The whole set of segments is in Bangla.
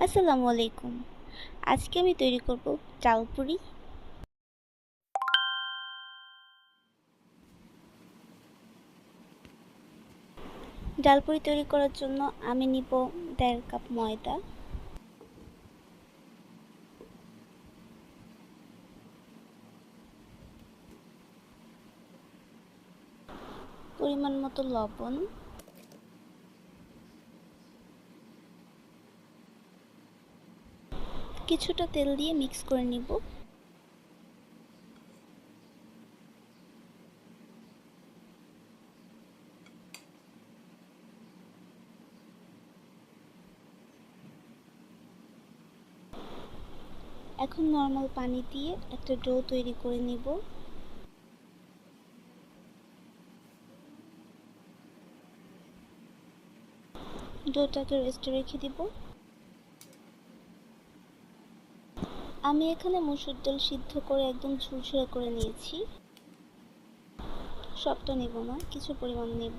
আসসালামু আলাইকুম। আজকে আমি তৈরি করব চাল পুরি। ডাল পুরি তৈরি করার জন্য আমি নিব 1.5 কাপ ময়দা, পরিমাণ মতো লবণ, কিছুটা তেল দিয়ে মিক্স করে নিব। এখন নরমাল পানি দিয়ে একটা ডো তৈরি করে নিব। ডোটাকে রেস্টে রেখে দিব। আমি এখানে মসুর ডাল সিদ্ধ করে একদম ঝুরঝুরে করে নিয়েছি। সবটা নেব না, কিছু পরিমাণ নেব।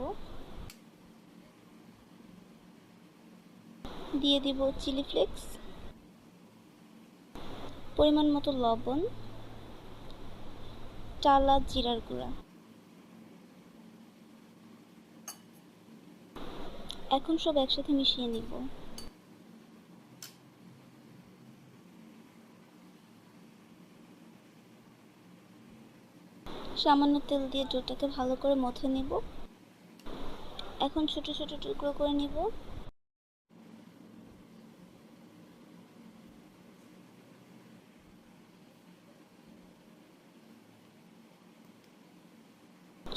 দিয়ে দিব চিলি ফ্লেক্স, পরিমাণ মতো লবণ, চাল আর জিরার গুঁড়া। এখন সব একসাথে মিশিয়ে নিব। সামান্য তেল দিয়ে ডোটাকে ভালো করে মথে নিব। এখন ছোট ছোট টুকরো করে নিব।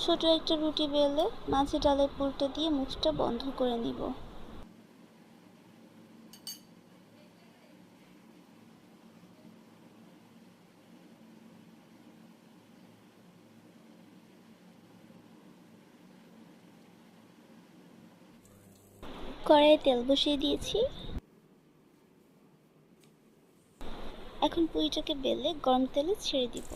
ছোট একটা রুটি বেলে মাঝে ডালের পুরটা দিয়ে মুখটা বন্ধ করে নিব। কড়াইয়ে তেল বসিয়ে দিয়েছি। এখন পুরিটাকে বেলে গরম তেলে ছেড়ে দিব।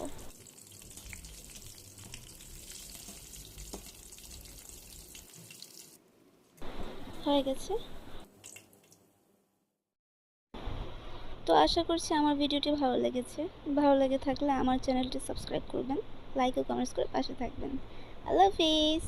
হয়ে গেছে। তো আশা করছি আমার ভিডিওটি ভালো লেগেছে। ভালো লেগে থাকলে আমার চ্যানেলটি সাবস্ক্রাইব করবেন, লাইক ও কমেন্টস করে পাশে থাকবেন। আল্লাহ হাফিজ।